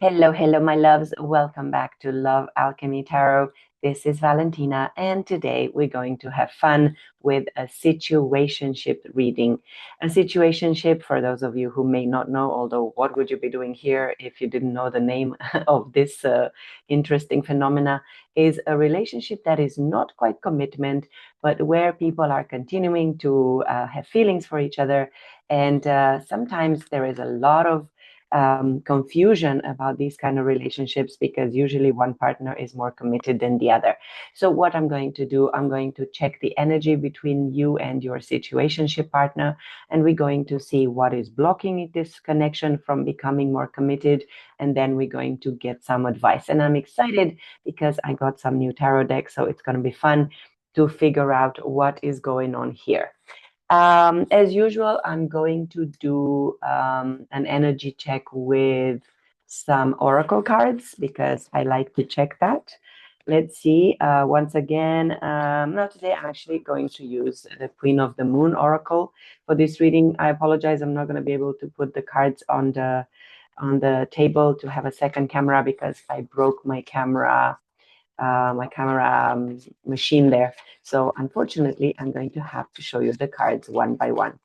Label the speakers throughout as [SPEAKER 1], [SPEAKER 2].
[SPEAKER 1] Hello, hello, my loves. Welcome back to Love Alchemy Tarot. This is Valentina, and today we're going to have fun with a situationship reading. A situationship, for those of you who may not know, although what would you be doing here if you didn't know the name of this interesting phenomena, is a relationship that is not quite commitment, but where people are continuing to have feelings for each other. And sometimes there is a lot of confusion about these kind of relationships because usually one partner is more committed than the other. So what I'm going to do, I'm going to check the energy between you and your situationship partner, and we're going to see what is blocking this connection from becoming more committed, and then we're going to get some advice. And I'm excited because I got some new tarot decks, so it's going to be fun to figure out what is going on here. As usual, I'm going to do an energy check with some oracle cards because I like to check that. Let's see. Once again, no, today I'm actually going to use the Queen of the Moon oracle for this reading. I apologize. I'm not going to be able to put the cards on the table to have a second camera because I broke my camera machine there. So unfortunately, I'm going to have to show you the cards one by one.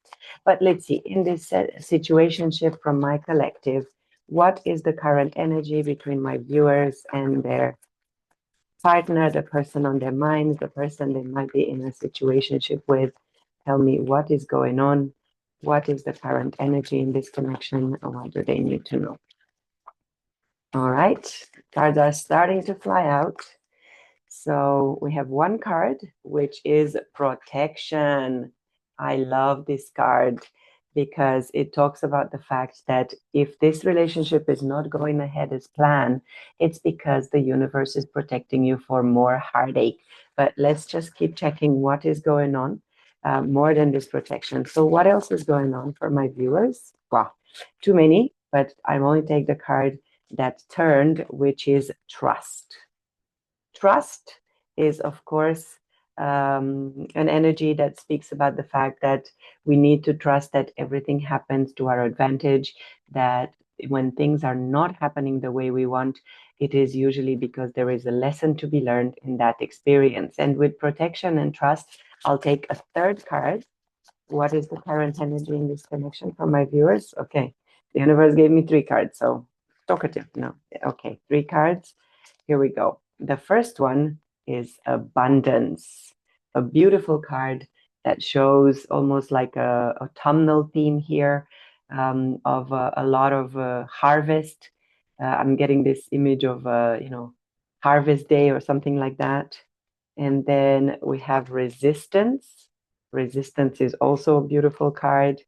[SPEAKER 1] But let's see, in this situationship from my collective, what is the current energy between my viewers and their partner, the person on their minds, the person they might be in a situationship with? Tell me what is going on. What is the current energy in this connection? What do they need to know? All right, cards are starting to fly out. So we have one card, which is protection. I love this card because it talks about the fact that if this relationship is not going ahead as planned, it's because the universe is protecting you for more heartache. But let's just keep checking what is going on more than this protection. So what else is going on for my viewers? Wow, too many, but I only take the card that turned, which is trust. Trust is, of course, an energy that speaks about the fact that we need to trust that everything happens to our advantage, that when things are not happening the way we want, it is usually because there is a lesson to be learned in that experience. And with protection and trust, I'll take a third card. What is the current energy in this connection for my viewers? Okay, the universe gave me three cards, so talkative. No, okay, three cards. Here we go. The first one is abundance, a beautiful card that shows almost like a autumnal theme here of a lot of harvest. I'm getting this image of, harvest day or something like that. And then we have resistance. Resistance is also a beautiful card.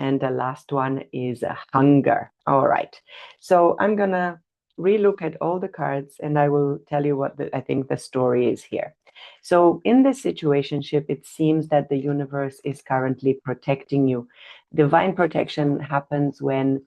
[SPEAKER 1] And the last one is hunger. All right. So I'm going to relook at all the cards and I will tell you what I think the story is here. So in this situationship, it seems that the universe is currently protecting you. Divine protection happens when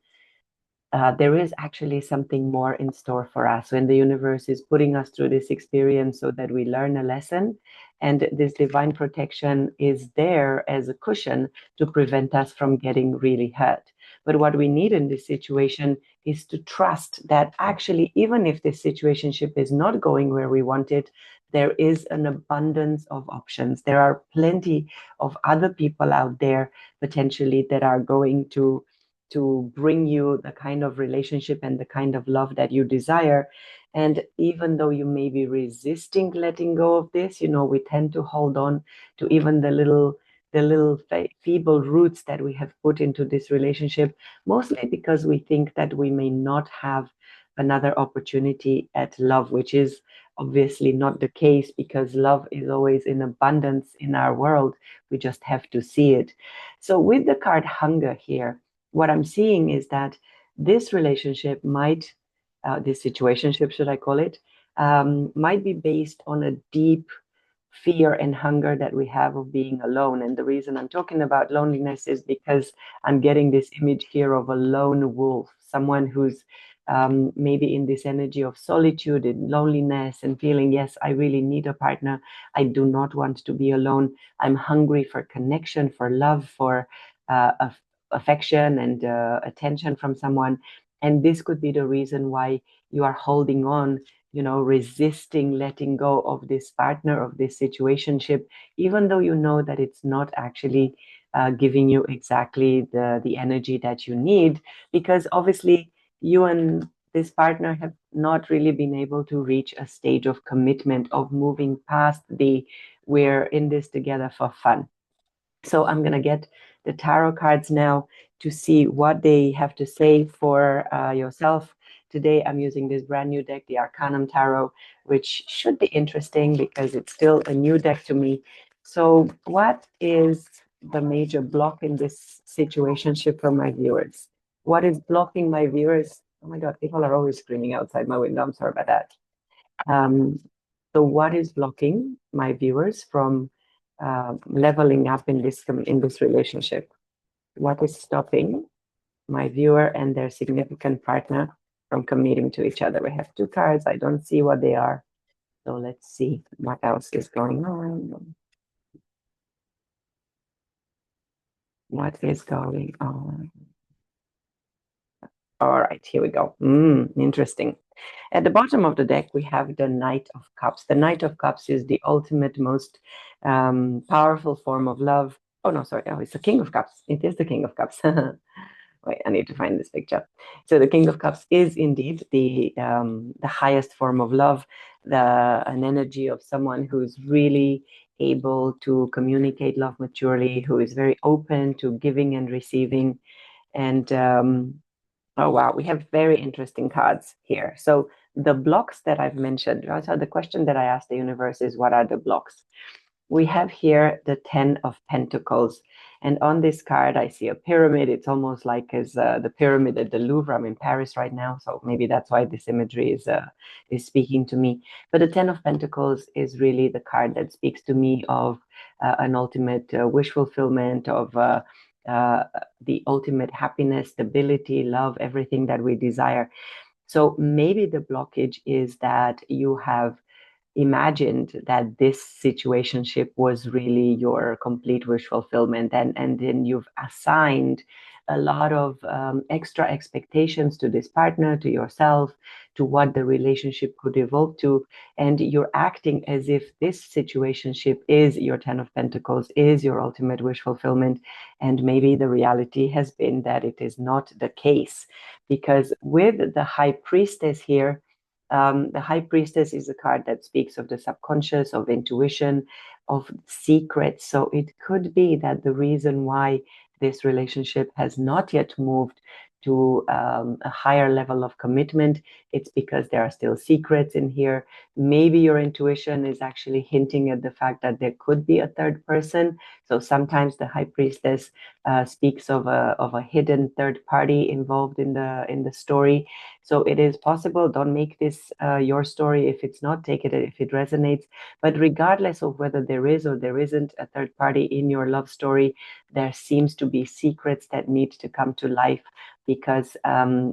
[SPEAKER 1] there is actually something more in store for us, when the universe is putting us through this experience so that we learn a lesson. And this divine protection is there as a cushion to prevent us from getting really hurt. But what we need in this situation is to trust that actually, even if this situationship is not going where we want it, there is an abundance of options. There are plenty of other people out there potentially that are going to bring you the kind of relationship and the kind of love that you desire. And even though you may be resisting letting go of this, we tend to hold on to even the little feeble roots that we have put into this relationship, mostly because we think that we may not have another opportunity at love, which is obviously not the case, because love is always in abundance in our world. We just have to see it. So with the card hunger here, what I'm seeing is that this relationship might, this situationship, should I call it, might be based on a deep fear and hunger that we have of being alone. And the reason I'm talking about loneliness is because I'm getting this image here of a lone wolf, someone who's maybe in this energy of solitude and loneliness and feeling, yes, I really need a partner. I do not want to be alone. I'm hungry for connection, for love, for affection and attention from someone. And this could be the reason why you are holding on, resisting letting go of this partner, of this situationship, even though you know that it's not actually giving you exactly the energy that you need, because obviously you and this partner have not really been able to reach a stage of commitment, of moving past the we're in this together for fun. So I'm going to get the tarot cards now to see what they have to say for yourself. Today I'm using this brand new deck, the Arcanum Tarot, which should be interesting because it's still a new deck to me. So what is the major block in this situationship for my viewers? What is blocking my viewers? Oh my God, people are always screaming outside my window. I'm sorry about that. So what is blocking my viewers from leveling up in this relationship? What is stopping my viewer and their significant partner from committing to each other? We have two cards. I don't see what they are. So let's see what else is going on. What is going on? All right, here we go. Interesting. At the bottom of the deck, we have the Knight of Cups. The Knight of Cups is the ultimate, most powerful form of love. Oh, no, sorry. Oh, it's the King of Cups. It is the King of Cups. Wait, I need to find this picture. So the King of Cups is indeed the highest form of love, an energy of someone who's really able to communicate love maturely, who is very open to giving and receiving. And oh, wow, we have very interesting cards here. So the blocks that I've mentioned, so the question that I asked the universe is, what are the blocks? We have here the 10 of Pentacles. And on this card, I see a pyramid. It's almost like as the pyramid at the Louvre. I'm in Paris right now, so maybe that's why this imagery is speaking to me. But the 10 of Pentacles is really the card that speaks to me of an ultimate wish fulfillment, of the ultimate happiness, stability, love, everything that we desire. So maybe the blockage is that you have imagined that this situationship was really your complete wish fulfillment, and then you've assigned a lot of extra expectations to this partner, to yourself, to what the relationship could evolve to, and you're acting as if this situationship is your 10 of Pentacles, is your ultimate wish fulfillment, and maybe the reality has been that it is not the case, because with the High Priestess here, the High Priestess is a card that speaks of the subconscious, of intuition, of secrets. So it could be that the reason why this relationship has not yet moved to a higher level of commitment, it's because there are still secrets in here. Maybe your intuition is actually hinting at the fact that there could be a third person. So sometimes the High Priestess speaks of a hidden third party involved in the story. So it is possible. Don't make this your story if it's not. Take it if it resonates. But regardless of whether there is or there isn't a third party in your love story, there seems to be secrets that need to come to life, because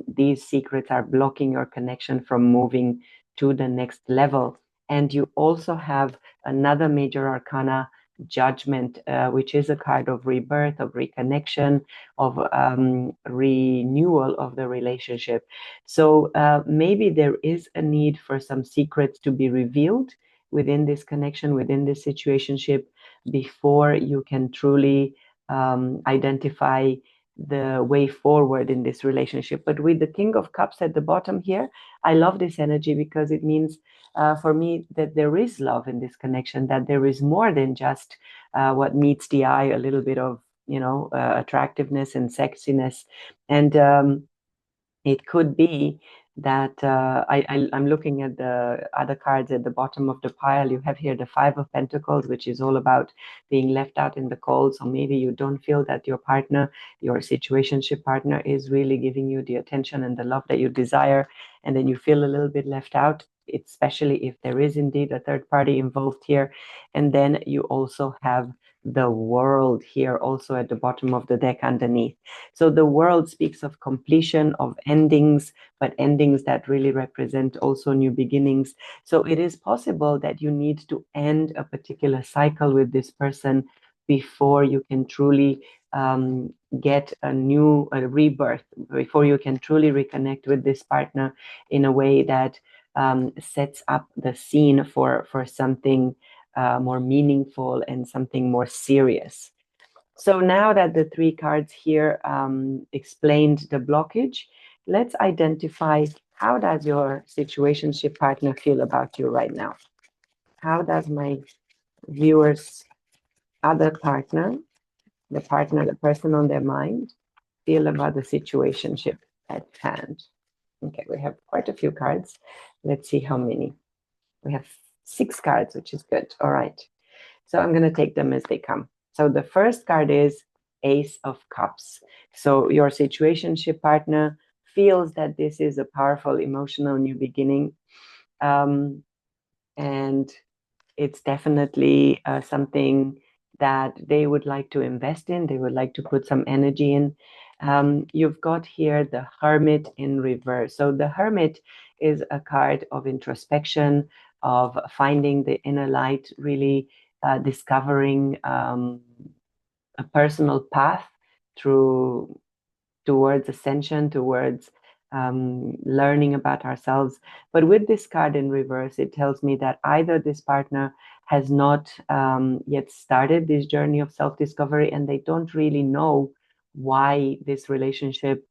[SPEAKER 1] these secrets are blocking your connection from moving to the next level. And you also have another major arcana, Judgment, which is a card of rebirth, of reconnection, of renewal of the relationship. So maybe there is a need for some secrets to be revealed within this connection, within this situationship, before you can truly identify the way forward in this relationship. But with the King of Cups at the bottom here, I love this energy because it means for me that there is love in this connection, that there is more than just what meets the eye, a little bit of attractiveness and sexiness. And it could be that I'm looking at the other cards at the bottom of the pile. You have here the Five of Pentacles, which is all about being left out in the cold. So maybe you don't feel that your partner, your situationship partner, is really giving you the attention and the love that you desire. And then you feel a little bit left out, especially if there is indeed a third party involved here. And then you also have the World here, also at the bottom of the deck underneath. So the World speaks of completion, of endings, but endings that really represent also new beginnings. So it is possible that you need to end a particular cycle with this person before you can truly get a rebirth, before you can truly reconnect with this partner in a way that sets up the scene for something more meaningful and something more serious. So now that the three cards here explained the blockage, let's identify, how does your situationship partner feel about you right now? How does my viewer's other partner, the person on their mind, feel about the situationship at hand? Okay, we have quite a few cards. Let's see how many. We have 6 cards, which is good. All right. So I'm going to take them as they come. So the first card is Ace of Cups. So your situationship partner feels that this is a powerful emotional new beginning. And it's definitely something that they would like to invest in. They would like to put some energy in. You've got here the Hermit in reverse. So the Hermit is a card of introspection, of finding the inner light, really discovering a personal path towards ascension, towards learning about ourselves. But with this card in reverse, it tells me that either this partner has not yet started this journey of self-discovery, and they don't really know why this relationship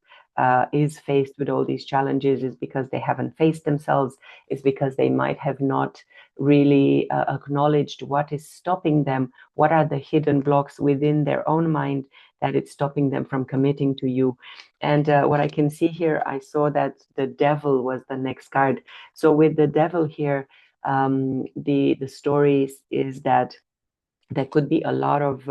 [SPEAKER 1] is faced with all these challenges. Is because they haven't faced themselves. It's because they might have not really acknowledged what is stopping them, what are the hidden blocks within their own mind that it's stopping them from committing to you. And what I can see here, I saw that the Devil was the next card. So with the Devil here, the story is that there could be a lot of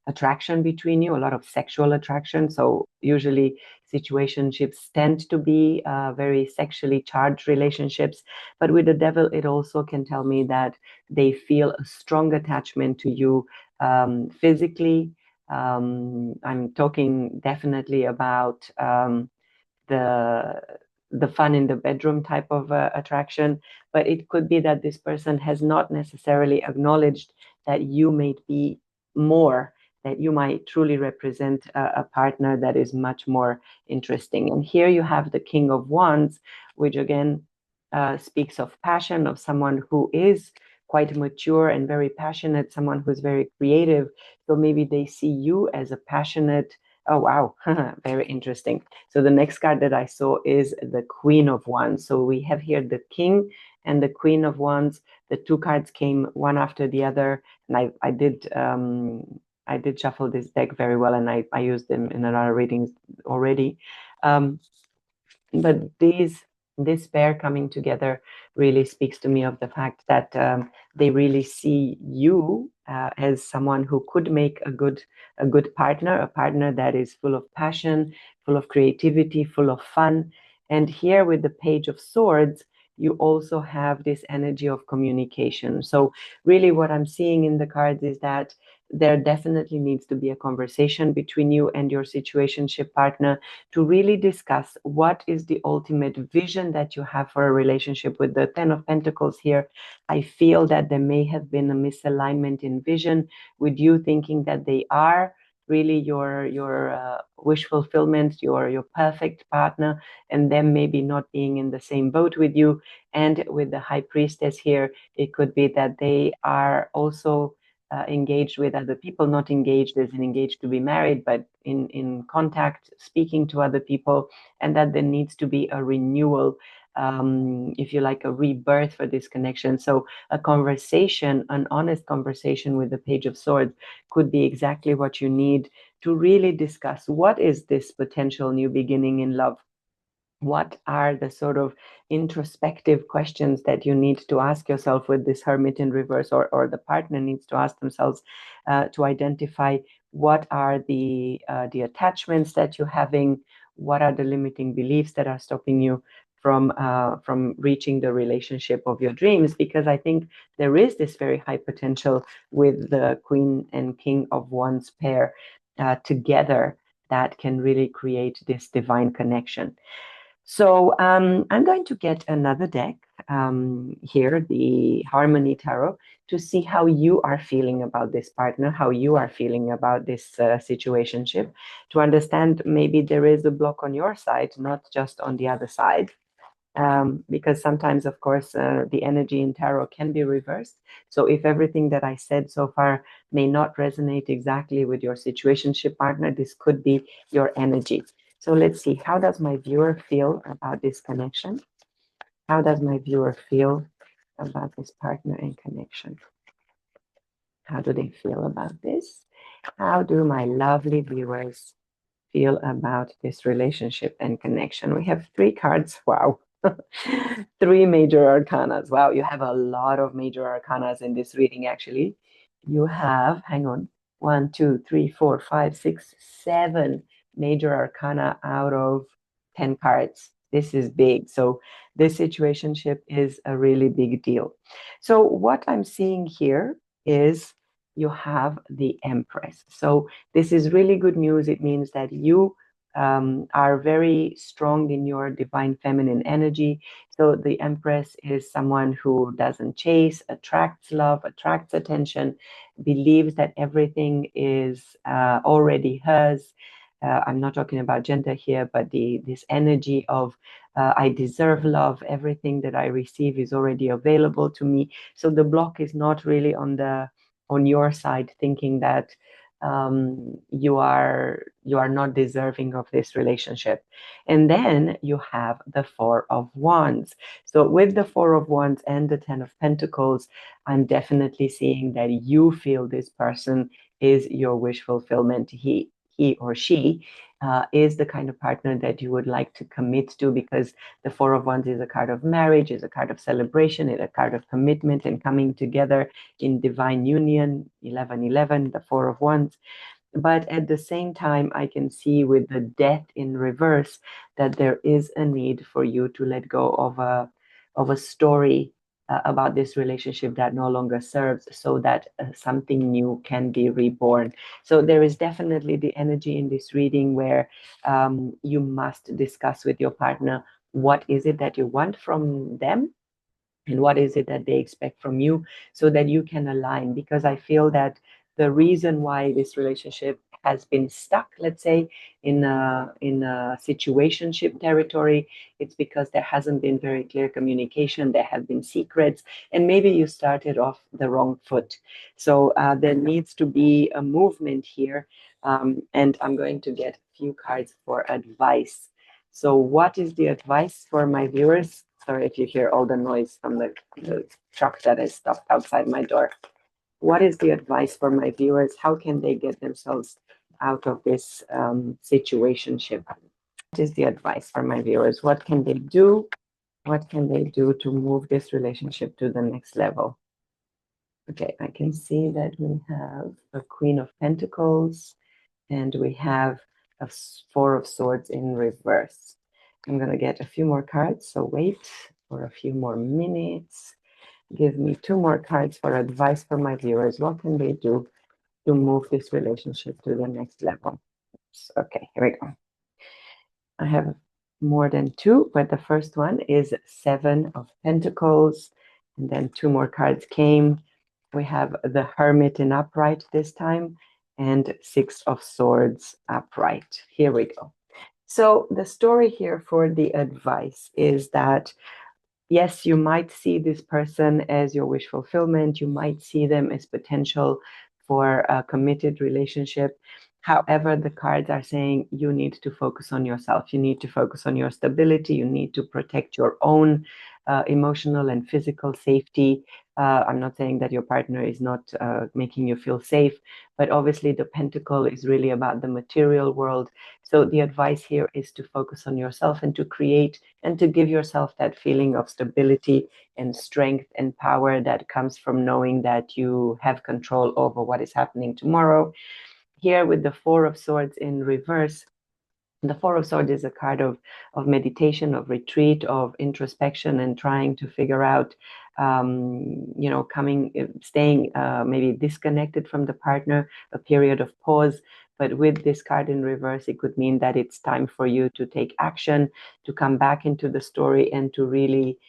[SPEAKER 1] attraction between you, a lot of sexual attraction. So usually situationships tend to be very sexually charged relationships. But with the Devil, it also can tell me that they feel a strong attachment to you physically. I'm talking definitely about the fun in the bedroom type of attraction, but it could be that this person has not necessarily acknowledged that you may be more, that you might truly represent a partner that is much more interesting. And here you have the King of Wands, which again speaks of passion, of someone who is quite mature and very passionate, someone who's very creative. So maybe they see you as a passionate. Oh, wow. Very interesting. So the next card that I saw is the Queen of Wands. So we have here the King and the Queen of Wands. The two cards came one after the other, and I did shuffle this deck very well, and I used them in another readings already. But this pair coming together really speaks to me of the fact that they really see you as someone who could make a good partner, a partner that is full of passion, full of creativity, full of fun. And here with the Page of Swords, you also have this energy of communication. So really what I'm seeing in the cards is that there definitely needs to be a conversation between you and your situationship partner to really discuss what is the ultimate vision that you have for a relationship. With the Ten of Pentacles here, I feel that there may have been a misalignment in vision, with you thinking that they are really your wish fulfillment, your perfect partner, and them maybe not being in the same boat with you. And with the High Priestess here, it could be that they are also engaged with other people, not engaged as in engaged to be married, but in contact, speaking to other people, and that there needs to be a renewal, if you like, a rebirth for this connection. So a conversation, an honest conversation with the Page of Swords could be exactly what you need to really discuss what is this potential new beginning in love. What are the sort of introspective questions that you need to ask yourself with this Hermit in reverse, or the partner needs to ask themselves to identify what are the attachments that you're having, what are the limiting beliefs that are stopping you from reaching the relationship of your dreams. Because I think there is this very high potential with the Queen and King of Wands pair together that can really create this divine connection. So I'm going to get another deck here, the Harmony Tarot, to see how you are feeling about this partner, how you are feeling about this situationship, to understand maybe there is a block on your side, not just on the other side. Because sometimes, of course, the energy in tarot can be reversed. So if everything that I said so far may not resonate exactly with your situationship partner, this could be your energy. So let's see, how does my viewer feel about this connection? How does my viewer feel about this partner and connection? How do they feel about this? How do my lovely viewers feel about this relationship and connection? We have 3 cards. Wow. 3 major arcanas. Wow, you have a lot of major arcanas in this reading, actually. You have, hang on, 1, 2, 3, 4, 5, 6, 7 major arcana out of 10 cards. This is big. So this situationship is a really big deal. So what I'm seeing here is you have the Empress. So this is really good news. It means that you are very strong in your divine feminine energy. So the Empress is someone who doesn't chase, attracts love, attracts attention, believes that everything is already hers. I'm not talking about gender here, but this energy of I deserve love. Everything that I receive is already available to me. So the block is not really on your side, thinking that you are not deserving of this relationship. And then you have the 4 of Wands. So with the 4 of Wands and the 10 of Pentacles, I'm definitely seeing that you feel this person is your wish fulfillment. He or she is the kind of partner that you would like to commit to, because the 4 of Wands is a card of marriage, is a card of celebration, is a card of commitment and coming together in divine union. 1111, the 4 of Wands. But at the same time, I can see with the Death in reverse that there is a need for you to let go of a story about this relationship that no longer serves, so that something new can be reborn. So there is definitely the energy in this reading where you must discuss with your partner what is it that you want from them and what is it that they expect from you, so that you can align. Because I feel that the reason why this relationship has been stuck, let's say, in a situationship territory, it's because there hasn't been very clear communication. There have been secrets, and maybe you started off the wrong foot. So there needs to be a movement here, and I'm going to get a few cards for advice. So what is the advice for my viewers? Sorry if you hear all the noise from the truck that is stopped outside my door. What is the advice for my viewers? How can they get themselves out of this situationship? What is the advice for my viewers? What can they do? What can they do to move this relationship to the next level? Okay, I can see that we have a Queen of Pentacles and we have a 4 of Swords in reverse. I'm going to get a few more cards, so wait for a few more minutes. Give me 2 more cards for advice for my viewers. What can they do to move this relationship to the next level? Okay, here we go. I have more than 2, but the first one is 7 of Pentacles, and then 2 more cards came. We have the Hermit in upright this time, and 6 of Swords upright. Here we go. So the story here for the advice is that, yes, you might see this person as your wish fulfillment. You might see them as potential for a committed relationship. However, the cards are saying you need to focus on yourself. You need to focus on your stability. You need to protect your own emotional and physical safety. I'm not saying that your partner is not making you feel safe, but obviously the pentacle is really about the material world. So the advice here is to focus on yourself and to create and to give yourself that feeling of stability and strength and power that comes from knowing that you have control over what is happening tomorrow. Here with the 4 of Swords in reverse, the 4 of Swords is a card of meditation, of retreat, of introspection, and trying to figure out, staying maybe disconnected from the partner, a period of pause. But with this card in reverse, it could mean that it's time for you to take action, to come back into the story, and to really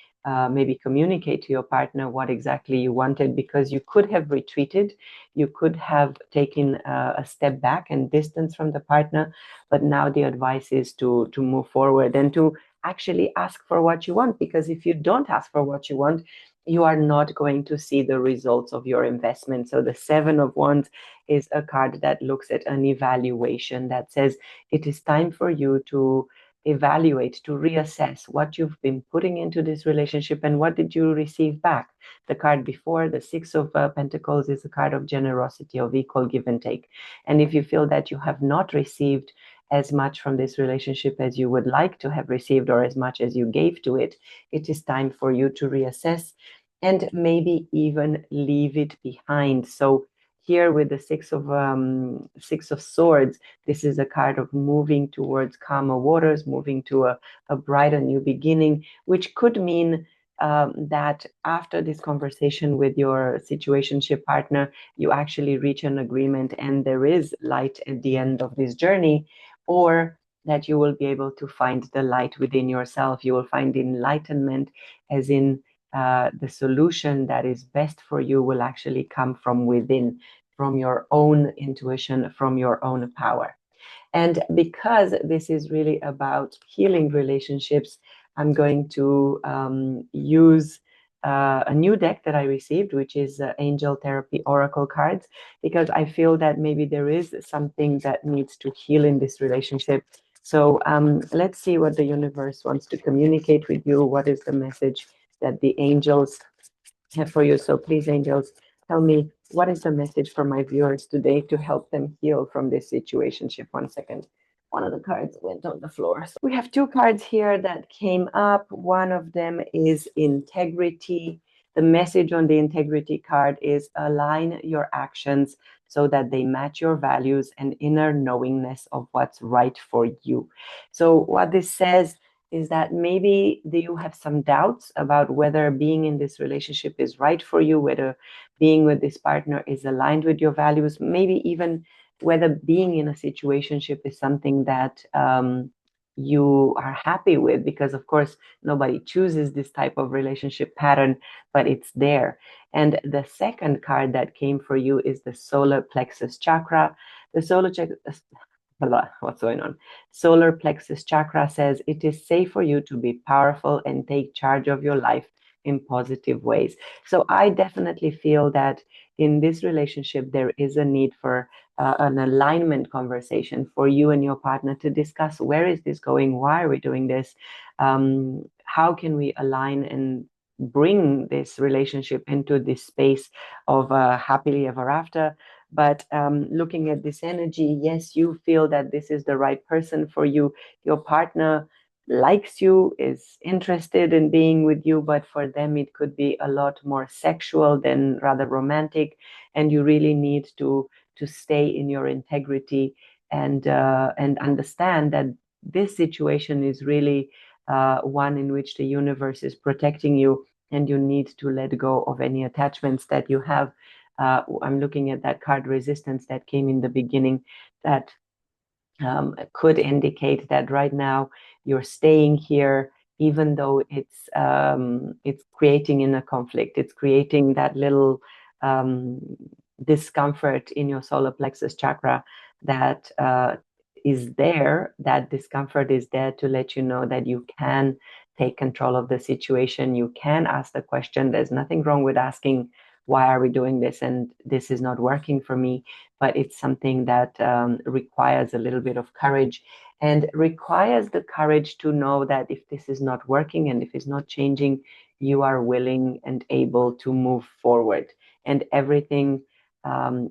[SPEAKER 1] maybe communicate to your partner what exactly you wanted, because you could have retreated, you could have taken a step back and distance from the partner, but now the advice is to move forward and to actually ask for what you want, because if you don't ask for what you want, you are not going to see the results of your investment. So the Seven of Wands is a card that looks at an evaluation, that says it is time for you to evaluate, to reassess what you've been putting into this relationship and what did you receive back. The card before, the Six of Pentacles, is a card of generosity, of equal give and take. And if you feel that you have not received as much from this relationship as you would like to have received, or as much as you gave to it, it is time for you to reassess and maybe even leave it behind. So here with the Six of Swords, this is a card of moving towards calmer waters, moving to a brighter new beginning, which could mean that after this conversation with your situationship partner, you actually reach an agreement and there is light at the end of this journey, or that you will be able to find the light within yourself. You will find enlightenment, as in the solution that is best for you will actually come from within, from your own intuition, from your own power. And because this is really about healing relationships, I'm going to use a new deck that I received, which is Angel Therapy Oracle cards, because I feel that maybe there is something that needs to heal in this relationship. So let's see what the universe wants to communicate with you. What is the message that the angels have for you? So please, angels, tell me, what is the message for my viewers today to help them heal from this situationship? 1 second. One of the cards went on the floor. So we have two cards here that came up. One of them is integrity. The message on the integrity card is align your actions so that they match your values and inner knowingness of what's right for you. So what this says is that maybe you have some doubts about whether being in this relationship is right for you, whether being with this partner is aligned with your values, maybe even whether being in a situationship is something that you are happy with, because of course nobody chooses this type of relationship pattern, but it's there. And the second card that came for you is the solar plexus chakra. The what's going on? Solar plexus chakra says it is safe for you to be powerful and take charge of your life in positive ways. So I definitely feel that in this relationship, there is a need for an alignment conversation for you and your partner to discuss, where is this going? Why are we doing this? How can we align and bring this relationship into this space of happily ever after? But looking at this energy, yes, you feel that this is the right person for you. Your partner likes you, is interested in being with you, but for them it could be a lot more sexual than rather romantic, and you really need to stay in your integrity and understand that this situation is really one in which the universe is protecting you, and you need to let go of any attachments that you have. I'm looking at that card resistance that came in the beginning, that could indicate that right now you're staying here, even though it's creating in a conflict. It's creating that little discomfort in your solar plexus chakra that is there. That discomfort is there to let you know that you can take control of the situation. You can ask the question. There's nothing wrong with asking, why are we doing this? And this is not working for me. But it's something that requires a little bit of courage, and requires the courage to know that if this is not working and if it's not changing, you are willing and able to move forward, and everything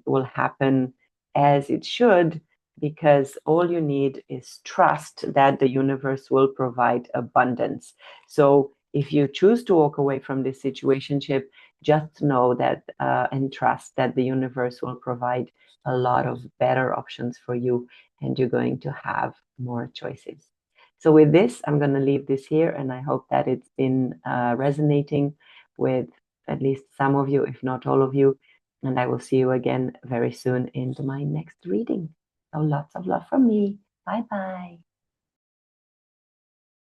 [SPEAKER 1] will happen as it should, because all you need is trust that the universe will provide abundance. So if you choose to walk away from this situationship, just know that and trust that the universe will provide a lot of better options for you, and you're going to have more choices. So with this, I'm going to leave this here, and I hope that it's been resonating with at least some of you, if not all of you. And I will see you again very soon in my next reading. So lots of love from me. Bye bye.